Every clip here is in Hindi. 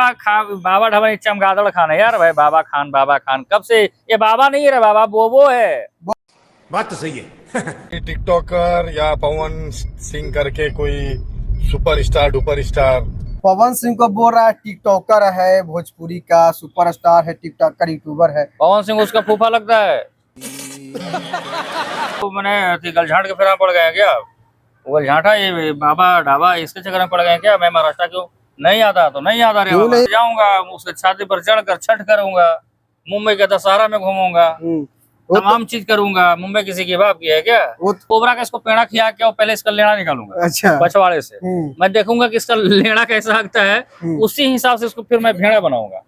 बाबा ढाबा चमगादड़ खान है यार भाई। बाबा खान कब से? ये बाबा नहीं है रे बाबा, बोबो है। बात तो सही है। टिकटॉकर या पवन सिंह करके कोई सुपर स्टार पवन सिंह को बोल रहा है टिकटॉकर है, भोजपुरी का सुपरस्टार है, टिकटॉकर यूट्यूबर है। पवन सिंह उसका फूफा लगता है। तो मैंने गलझाट के फेरा पड़ गए क्या? वो गलझाटा ये बाबा ढाबा इसके चक्कर में पड़ गए क्या? मैं महाराष्ट्र क्यों नहीं आता? तो नहीं आता रे बाबा। जाऊंगा उसके छाती पर चढ़कर छठ करूंगा, मुंबई के दशहरा में घूमूंगा, तमाम चीज करूंगा। मुंबई किसी की बाप की है क्या? कोबरा का इसको पेड़ा खिया के और पहले इसका लेना निकालूंगा। अच्छा। पछवाड़े से मैं देखूंगा कि इसका लेना कैसा हकता है, उसी हिसाब से इसको फिर मैं भेड़ा बनाऊंगा।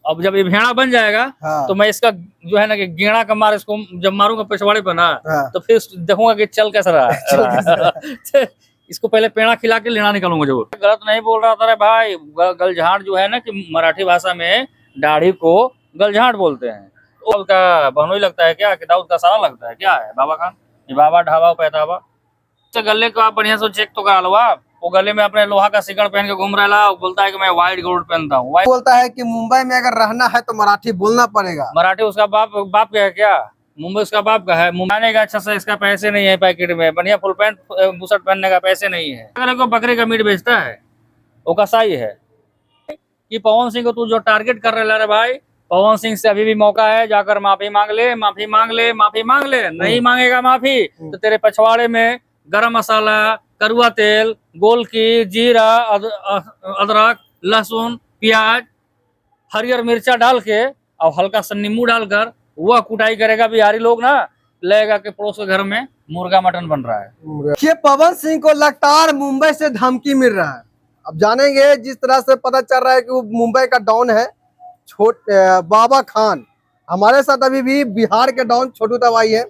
अब जब ये भेड़ा बन जाएगा तो मैं इसका जो है ना कि गेड़ा का मार इसको जब मारूंगा पिछवाड़े पर ना, तो फिर देखूंगा कि चल कैसा रहा है। इसको पहले पेड़ा खिला के लेना निकालूंगा जरूर। गलत नहीं बोल रहा था रे भाई। गलझाट जो है ना कि मराठी भाषा में दाढ़ी को गलझाट बोलते हैं। का बहनोई लगता है क्या कि दाऊद का सारा लगता है क्या? है बाबा खान, ये बाबा ढाबा पैताबा। गले को आप बढ़िया से चेक तो करा लो आप। वो गले में अपने लोहा का सिकड़ पहन के घूम रहा है, बोलता है कि मैं व्हाइट गोल्ड पहनता हूँ। बोलता है कि मुंबई में अगर रहना है तो मराठी बोलना पड़ेगा। मराठी उसका बाप का है क्या? मुंबई उसका बाप का है। मुंबई का अच्छा से इसका पैसे नहीं है, पैकेट में बढ़िया फुल पैंट बुशर्ट पहनने का पैसे नहीं है। अगर को बकरे का मीट बेचता है वो कसाई है। कि पवन सिंह को तू जो टारगेट कर रहा है भाई, पवन सिंह से अभी भी मौका है, जाकर माफी मांग ले, माफी मांग ले, माफी मांग ले। नहीं मांगेगा माफी तो तेरे पछवाड़े में गरम मसाला, करुआ तेल, गोलकी, जीरा, अदरक, लहसुन, प्याज, हरियर मिर्चा डाल के और हल्का सा नींबू डालकर वह कुटाई करेगा। बिहारी लोग ना लगेगा कि पड़ोस के घर में मुर्गा मटन बन रहा है। ये पवन सिंह को लगातार मुंबई से धमकी मिल रहा है। अब जानेंगे, जिस तरह से पता चल रहा है कि वो मुंबई का डॉन है बाबा खान। हमारे साथ अभी भी बिहार के डॉन छोटू दवाई है,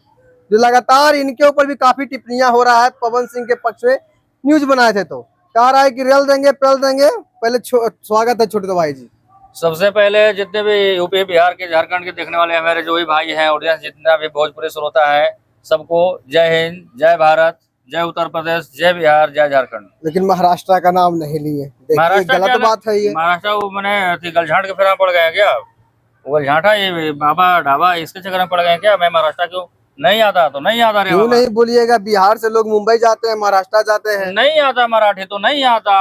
जो लगातार इनके ऊपर भी काफी टिप्पणियां हो रहा है। पवन सिंह के पक्ष में न्यूज बनाए थे तो कह रहा है कि रेल देंगे पेल देंगे। पहले स्वागत है छोटू दवाई जी। सबसे पहले जितने भी यूपी, बिहार के, झारखंड के देखने वाले हमारे जो भी भाई हैं, ऑडियंस जितना भी भोजपुरी श्रोता है, सबको जय हिंद, जय भारत, जय उत्तर प्रदेश, जय बिहार, जय झारखंड। लेकिन महाराष्ट्र का नाम नहीं लिए, गलत बात है ये। महाराष्ट्र वो मैंने गलझाट के फेरा पड़ गए क्या? वो गलझाटा ये बाबा ढाबा इसके चक्कर में पड़ गए क्या? मैं महाराष्ट्र क्यों नहीं आता? तो नहीं आता रे। क्यों नहीं बोलिएगा? बिहार से लोग मुंबई जाते हैं, महाराष्ट्र जाते हैं। नहीं आता मराठी तो नहीं आता,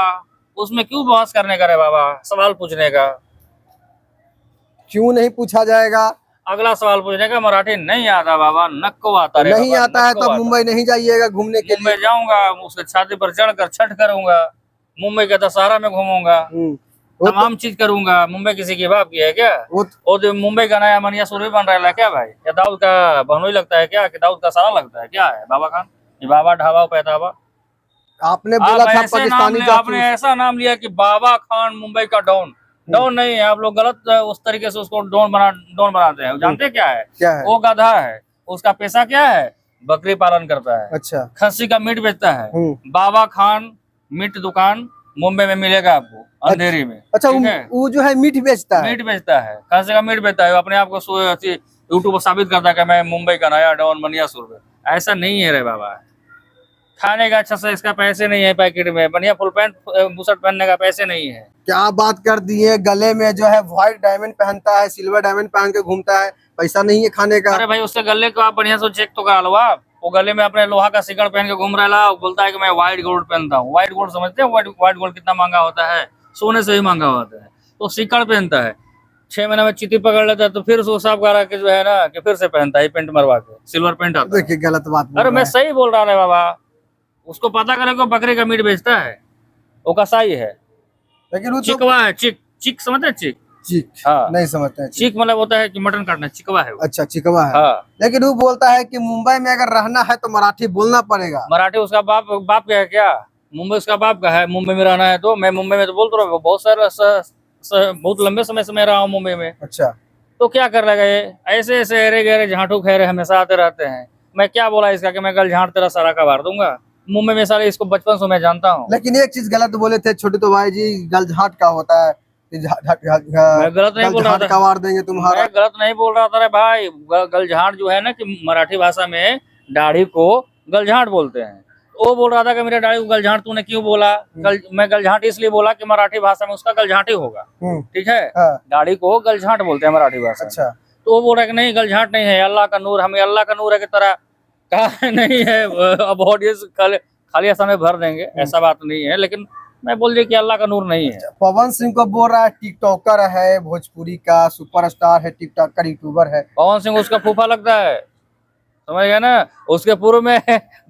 उसमें क्यों बहस करने का रे बाबा? सवाल पूछने का क्यों नहीं पूछा जाएगा? अगला सवाल पूछने का। मराठी नहीं आता बाबा, नक्को आता रे। नहीं आता है तो मुंबई नहीं जाइएगा घूमने के लिए। मुंबई जाऊंगा, उसके छाती पर चढ़कर छठ करूंगा, मुंबई के दशहरा में घूमूंगा, तमाम चीज करूंगा। मुंबई किसी की बाप की है क्या? वो मुंबई का नया मनिया सूरी बन रहा है क्या भाई? क्या दाऊद का बहनोई लगता है क्या कि दाऊद का सारा लगता है क्या? है बाबा खान, ये बाबा ढाबा पैताबा। आपने बोला था पाकिस्तानी, आपने ऐसा नाम लिया कि बाबा खान मुंबई का डॉन। डॉन नहीं है, आप लोग गलत उस तरीके से उसको डॉन बनाते हैं। जानते क्या है? वो गधा है, उसका पेशा क्या है? बकरी पालन करता है। अच्छा। खस्सी का मीट बेचता है। बाबा खान मीट दुकान मुंबई में मिलेगा आपको, अंधेरी में। अच्छा, वो जो है मीट बेचता है? मीट बेचता है, खस्सी का मीट बेचता है। अपने आप को यूट्यूब पर साबित करता है कि मैं मुंबई का नया डॉन बनिया सुर। ऐसा नहीं है रे बाबा। खाने का अच्छा से इसका पैसे नहीं है, पैकेट में बढ़िया फुल पैंट बुशर्ट पहनने का पैसे नहीं है। क्या बात कर दी है? गले में जो है व्हाइट डायमंड पहनता है, सिल्वर डायमंड पहन के घूमता है, पैसा नहीं है खाने का। अरे भाई उसके गले को आप बढ़िया से चेक तो करा लो आप। वो गले में अपने लोहा का सिकड़ पहन के घूम रहा है, बोलता है कि मैं व्हाइट गोल्ड पहनता हूँ। व्हाइट गोल्ड समझते हैं? व्हाइट गोल्ड कितना महंगा होता है, सोने से ही महंगा होता है। तो सिकड़ पहनता है, 6 महीने में चिट्ठी पकड़ लेता है, तो फिर उसको साफ करा के जो है ना कि फिर से पहनता है, पेंट मरवा के सिल्वर पेंट आता है। देखिए गलत बात। अरे मैं सही बोल रहा है बाबा। उसको पता करे को बकरे का मीट बेचता है, वो कसाई है। लेकिन वो चिकवा है, चिक समझते हैं? चिक हाँ, नहीं समझते हैं। चिक मतलब होता है कि मटन काटना, चिकवा है वो। अच्छा, चिकवा है। हाँ। लेकिन वो बोलता है कि मुंबई में अगर रहना है तो मराठी बोलना पड़ेगा। मराठी उसका बाप का है क्या? मुंबई उसका बाप का है। मुंबई में रहना है तो मैं मुंबई में तो बोलता रहा, बहुत सारा बहुत लंबे समय से मैं रहा हूँ मुंबई में। अच्छा, तो क्या कर लेगा ये? ऐसे ऐसे अरे गहरे झांटू खैरे हमेशा आते रहते हैं। मैं क्या बोला इसका कि मैं कल झांट तेरा सारा का मार दूंगा। मुंबई में सारे इसको बचपन से मैं जानता हूँ। लेकिन एक चीज गलत बोले थे छोटे तो भाई जी, गलझाट का होता है। मैं गलत नहीं बोल रहा था। कवार देंगे तुम्हारा। मैं गलत नहीं बोल रहा था रे भाई। गलझाट जो है ना कि मराठी भाषा में दाढ़ी को गलझाट बोलते हैं। वो बोल रहा था कि मेरे दाढ़ी को गलझाट तूने क्यों बोला। मैं गलझाट इसलिए बोला कि मराठी भाषा में उसका गलझाट ही होगा। ठीक है, हाँ। दाढ़ी को गलझाट बोलते हैं मराठी भाषा में। अच्छा। तो वो बोल रहा है कि नहीं गलझाट नहीं है, अल्लाह का नूर, हमें अल्लाह का नूर है की तरह कहा नहीं है। अब ऑडियंस खाली समय भर देंगे, ऐसा बात नहीं है, लेकिन मैं बोल दिया कि अल्लाह का नूर नहीं है। पवन सिंह को बोल रहा है टिकटॉकर है, भोजपुरी का सुपरस्टार है, टिकटॉकर यूट्यूबर है। पवन सिंह उसका फूफा लगता है, समझ गया ना। उसके पूर्व में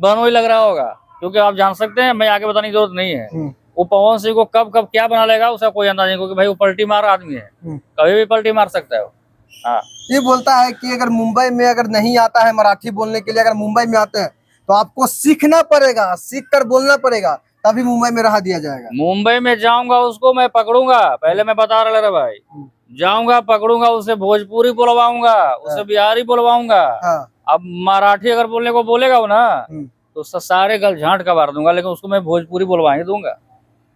बनोई लग रहा होगा, क्योंकि आप जान सकते हैं, मैं आगे बताने की जरूरत नहीं है। वो पवन सिंह को कब कब क्या बना लेगा उसका कोई अंदाजा नहीं, क्योंकि भाई वो पलटी मार आदमी है, कभी भी पलटी मार सकता है वो। हाँ, ये बोलता है कि अगर मुंबई में अगर नहीं आता है मराठी बोलने के लिए, अगर मुंबई में आते हैं तो आपको सीखना पड़ेगा, सीख कर बोलना पड़ेगा, तभी मुंबई में रहा दिया जाएगा। मुंबई में जाऊंगा उसको मैं पकड़ूंगा, पहले मैं बता रहा था भाई, जाऊंगा पकड़ूंगा, उसे भोजपुरी बुलवाऊंगा, उसे बिहारी बुलवाऊंगा। हाँ। अब मराठी अगर बोलने को बोलेगा वो ना, तो सारे गलझाट का मार दूंगा, लेकिन उसको मैं भोजपुरी बुलवा ही दूंगा।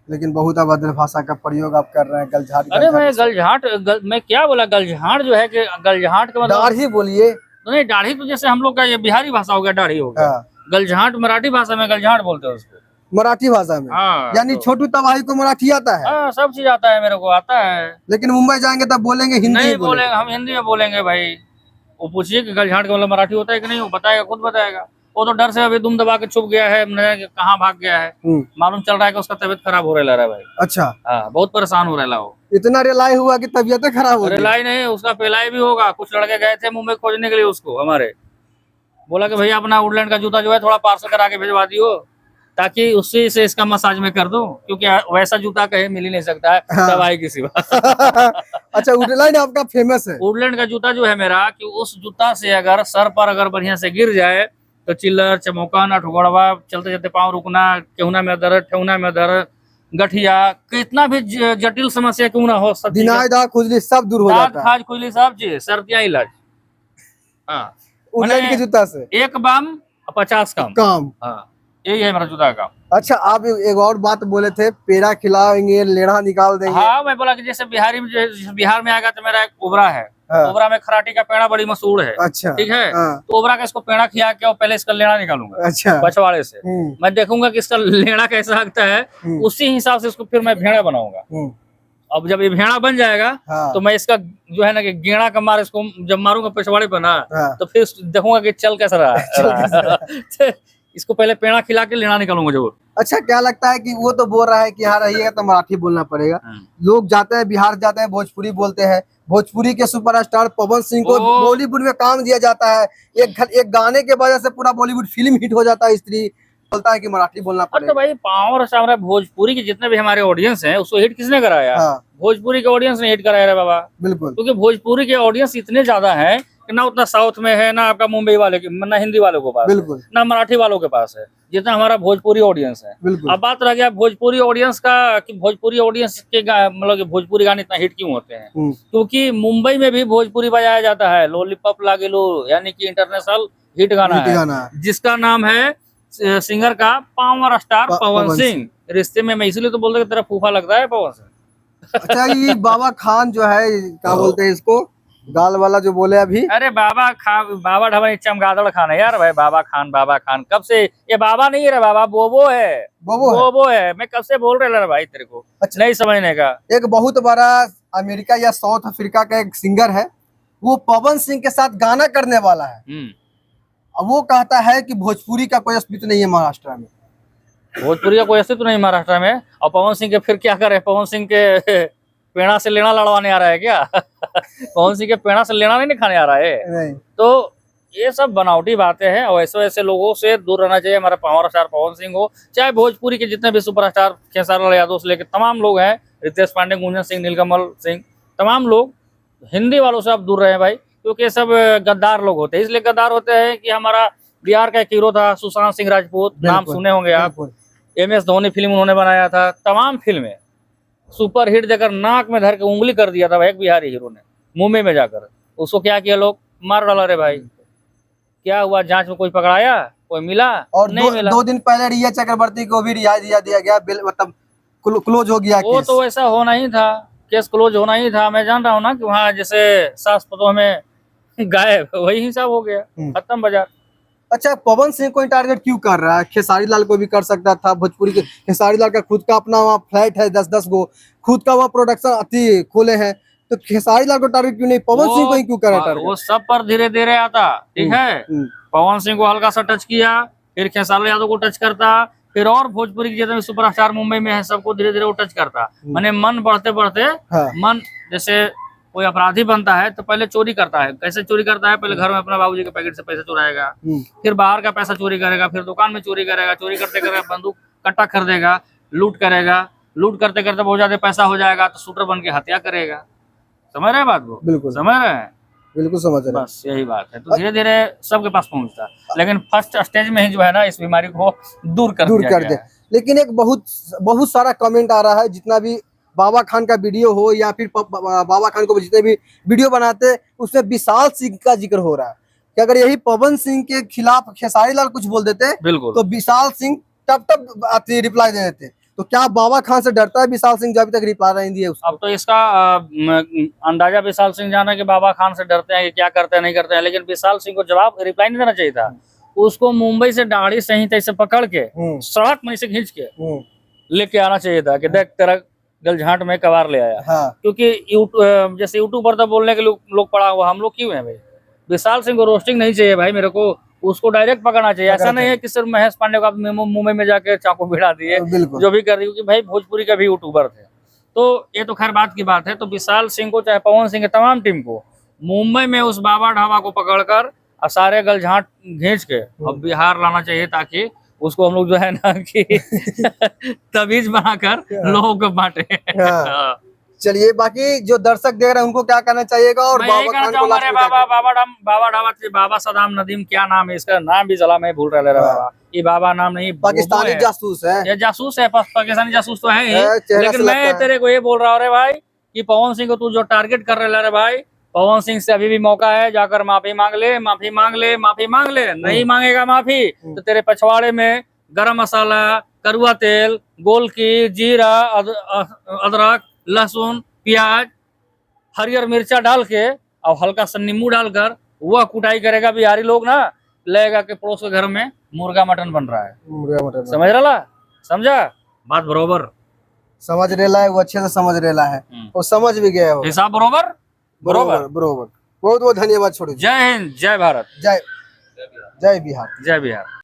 लेकिन बहुत अभद्र भाषा का प्रयोग आप कर रहे हैं, गलझाट। अरे मैं मैं क्या बोला, गलझाट जो है कि गलझाट का मतलब दाढ़ी बोलिए। नहीं, दाढ़ी तो जैसे हम लोग का ये बिहारी भाषा हो गया, दाढ़ी हो गया। गलझाट मराठी भाषा में गलझाट बोलते हैं उसको, मराठी भाषा में। हाँ, यानी तो छोटू तबाही को मराठी आता है। हाँ, सब चीज आता है, मेरे को आता है। लेकिन मुंबई जाएंगे तब बोलेंगे हिंदी नहीं बोलेंगे। बोलेंगे, हम हिंदी में बोलेंगे भाई। वो पूछिए कि गलझाट का मतलब मराठी होता है कि नहीं, वो बताएगा, खुद बताएगा। वो तो डर से अभी दुम दबा के छुप गया है, कहाँ भाग गया है। मालूम चल रहा है कि उसका तबीयत खराब हो रहा है भाई। अच्छा। हाँ, बहुत परेशान हो रहा है वो। इतना रिलाई हुआ कि तबीयत खराब हो गई। रिलाई नहीं, उसका पिलाई भी होगा। कुछ लड़के गए थे मुंबई खोजने के लिए उसको, हमारे बोला कि भैया अपना वुडलैंड का जूता जो है थोड़ा पार्सल करा के भिजवा दियो, ताकि उससे से इसका मसाज में कर दूं, क्योंकि वैसा जूता कहीं मिल ही नहीं सकता है दवाई की सिवा। अच्छा, वुडलैंड आपका फेमस है। वुडलैंड का जूता जो है मेरा, कि उस जूता से अगर सर पर अगर बढ़िया से गिर जाए तो चिल्लर चमोका ना ठुगड़वा, चलते चलते पाँव रुकना, केहुना में दर्द, ठेहुना में दर्द, गठिया, कितना भी जटिल समस्या क्यों ना हो, सब दिनाय दाग खुजली सब दूर हो जाता है। खाज खुजली सब चीज, सर्दियाँ इलाज। हाँ, वुडलैंड के जूता से 1 बाम 50 काम। हाँ, यही है मेरा जूता का। अच्छा, आप एक और बात बोले थे, पेड़ा खिलाएंगे, लेढ़ा निकाल देंगे। हाँ, मैं बोला कि जैसे बिहार में आएगा तो मेरा एक ओबरा है। हाँ। ओबरा में खराटी का पेड़ा बड़ी मशहूर है। अच्छा। ठीक है। हाँ। तो ओबरा का इसको पेड़ा खिला के और पहले इसका लेड़ा निकालूंगा। अच्छा। पछवाड़े से मैं देखूंगा कि इसका लेड़ा कैसा लगता है, उसी हिसाब से इसको फिर मैं भेड़ा बनाऊंगा। अब जब ये भेड़ा बन जाएगा, हाँ। तो मैं इसका जो है ना कि गेड़ा का मार इसको जब मारूंगा पिछवाड़े पर ना, हाँ। तो फिर देखूंगा कि चल कैसा रहा है। इसको पहले पेड़ा खिला के लेना निकालूंगा जरूर। अच्छा, क्या लगता है कि वो तो बोल रहा है कि यहाँ रहिएगा तो मराठी बोलना पड़ेगा। लोग जाते हैं बिहार, जाते हैं भोजपुरी बोलते हैं। भोजपुरी के सुपरस्टार पवन सिंह को बॉलीवुड में काम दिया जाता है, एक गाने के वजह से पूरा बॉलीवुड फिल्म हिट हो जाता है। स्त्री बोलता है कि मराठी बोलना पड़ेगा। तो भाई पावर हमारे भोजपुरी के जितने भी हमारे ऑडियंस हैं, उसको हिट किसने कराया? हाँ। भोजपुरी के ऑडियंस ने हिट कराया रे बाबा। बिल्कुल। क्योंकि भोजपुरी के ऑडियंस इतने ज्यादा हैं कि ना उतना साउथ में है, ना आपका मुंबई वाले के, ना हिंदी वालों के पास, बिल्कुल, ना मराठी वालों के पास है, जितना हमारा भोजपुरी ऑडियंस है। बिल्कुल। अब बात रह गया भोजपुरी ऑडियंस का, कि भोजपुरी ऑडियंस के मतलब कि भोजपुरी गाने इतना हिट क्यों होते हैं? क्योंकि मुंबई में भी भोजपुरी बजाया जाता है। लॉलीपॉप लागेलो यानी कि इंटरनेशनल हिट गाना है, जिसका नाम है सिंगर का पावर स्टार पवन सिंह। रिश्ते में मैं इसलिए तो बोलता कि तेरा फूफा लगता है पवन सिंह। अच्छा, ये बाबा खान जो है, क्या बोलते हैं इसको, गाल वाला जो बोले अभी? अरे बाबा ढाबा चमगादड़ खान है यार भाई। बाबा खान कब से? ये बाबा नहीं है रे बाबा, बोबो है। बोबो है। मैं कब से बोल रहा भाई तेरे को। अच्छा, नहीं समझने का। एक बहुत बड़ा अमेरिका या साउथ अफ्रीका का एक सिंगर है, वो पवन सिंह के साथ गाना करने वाला है। अब वो कहता है कि भोजपुरी का कोई अस्तित्व नहीं है महाराष्ट्र में। भोजपुरी का कोई अस्तित्व नहीं महाराष्ट्र में। और पवन सिंह के फिर क्या करे? पवन सिंह के पेड़ा से लेना लड़वाने आ रहा है क्या? पवन सिंह के पेड़ा से लेना नहीं खाने आ रहा है। नहीं। तो ये सब बनावटी बातें हैं, और ऐसे लोगों से दूर रहना चाहिए। हमारा पावर स्टार पवन सिंह हो, चाहे भोजपुरी के जितने भी सुपरस्टार, खेसारी लाल यादव से लेकर तमाम लोग हैं, रितेश पांडे, गुंजन सिंह, नीलकमल सिंह, तमाम लोग हिंदी वालों से आप दूर रहे भाई, क्योंकि ये सब गद्दार लोग होते हैं। इसलिए गद्दार होते हैं कि हमारा बिहार का एक हीरो था सुशांत सिंह राजपूत, नाम सुने होंगे आप। MS धोनी फिल्म उन्होंने बनाया था, तमाम फिल्में सुपर हिट देकर नाक में धर के उंगली कर दिया था एक बिहारी हीरो ने मुंबई में जाकर। उसको क्या किया, लोग मार डाला रे भाई। क्या हुआ? जांच में कोई पकड़ाया? कोई मिला? और नहीं मिला। 2 दिन पहले रिया चक्रवर्ती को भी रिहा दिया गया, मतलब क्लोज हो गया वो केस। तो ऐसा होना ही था, केस क्लोज होना ही था। मैं जान रहा हूँ ना कि वहाँ जैसे सास पतोह में गायब, वही हिसाब हो गया, खत्म बाजार। अच्छा, पवन सिंह को टारगेट क्यों कर रहा है? खेसारी लाल को भी कर सकता था, भोजपुरी के खेसारी लाल का खुद का अपना वहाँ फ्लैट है 10-10 गो, खुद का वहाँ प्रोडक्शन अति खोले हैं, तो खेसारी लाल को टारगेट क्यों नहीं, पवन सिंह को ही क्यों कर रहा है वो टारगेट? सब पर धीरे धीरे आता, ठीक है। पवन सिंह को हल्का सा टच किया, फिर खेसारी यादव को टच करता, फिर और भोजपुरी के जितने भी सुपरस्टार मुंबई में है सबको धीरे धीरे वो टच करता। माने मन बढ़ते बढ़ते मन, जैसे कोई अपराधी बनता है तो पहले चोरी करता है। कैसे चोरी करता है? पहले घर में अपना बाबूजी के पैकेट से पैसे चुराएगा, फिर बाहर का पैसा चोरी करेगा, फिर दुकान में चोरी करेगा, चोरी करते करते बंदूक कट्टा खरीदेगा, लूट करेगा, लूट करते करते बहुत ज्यादा पैसा हो जाएगा तो शूटर बन के हत्या करेगा। समझ रहे हैं बात को? बिल्कुल समझ रहे हैं, बिल्कुल समझ रहे हैं। बस यही बात है। तो धीरे धीरे सबके पास पहुंचता, लेकिन फर्स्ट स्टेज में ही जो है ना इस बीमारी को दूर कर दे। लेकिन एक बहुत सारा कमेंट आ रहा है, जितना भी बाबा खान का वीडियो हो या फिर बाबा खान को जितने भी वीडियो बनाते उसमें विशाल सिंह का जिक्र हो रहा है कि अगर यही पवन सिंह के खिलाफ खेसारी लाल कुछ बोल देते बिल्कुल तो विशाल सिंह टप रिप्लाई दे देते। तो क्या बाबा खान से डरता है विशाल सिंह जो अभी तक रिप्लाई नहीं दिए उसको? अब तो इसका अंदाजा विशाल सिंह जाना कि बाबा खान से डरते हैं कि क्या करते हैं नहीं करते हैं, लेकिन विशाल सिंह को जवाब रिप्लाई नहीं देना चाहिए था। उसको मुंबई से दाढ़ी सही तैसे पकड़ के सड़क में से खींच के लेके आना चाहिए था कि देख तेरा गलझाट में कबार ले आया। क्योंकि जैसे यूट्यूब पर तो बोलने के लोग पड़ा हुआ, हम लोग क्यों है भाई? विशाल सिंह को रोस्टिंग नहीं चाहिए भाई, मेरे को उसको डायरेक्ट पकड़ना चाहिए। ऐसा नहीं है कि सिर्फ महेश पांडे को आप मुंबई में जाके चाकू भिड़ा दिए, जो भी कर रही, क्योंकि भाई भोजपुरी का भी यूट्यूबर थे। तो ये तो खैर बात की बात है। तो विशाल सिंह को चाहे पवन सिंह के तमाम टीम को मुंबई में उस बाबा ढाबा को पकड़कर और सारे गलझाट घींच के अब बिहार लाना चाहिए, ताकि उसको हम लोग जो है ना कि तवीज बनाकर लोगों को बांटे। चलिए, बाकी जो दर्शक देख रहे हैं उनको क्या करना चाहिएगा? और बाबा खान को बाबा सदाम नदीम, क्या नाम है इसका? नाम भी जला मैं भूल रहा बाबा। ये बाबा नाम नहीं, पाकिस्तानी जासूस है। ये जासूस है, पाकिस्तानी जासूस तो है ही। लेकिन मैं तेरे को ये बोल रहा हूँ भाई कि पवन सिंह को तू जो टारगेट कर रहे रे भाई, पवन सिंह से अभी भी मौका है, जाकर माफी मांग ले, माफी मांग ले, माफी मांग ले। नहीं मांगेगा माफी तो तेरे पछवाड़े में गरम मसाला, करुआ तेल, गोलकी, जीरा, अदरक, लहसुन, प्याज, हरियर मिर्चा डाल के और हल्का सा नींबू डालकर वह कुटाई करेगा। बिहारी लोग ना लगेगा कि पड़ोस के घर में मुर्गा मटन बन रहा है। मुर्गा मटन समझ रहा? समझा बात? बरोबर समझ रेला है वो, अच्छे से समझ रेला है, वो समझ भी गया हो। हिसाब बरोबर बरोबर बरोबर। बहुत बहुत धन्यवाद। छोड़ो। जय हिंद, जय भारत, जय बिहार, जय बिहार।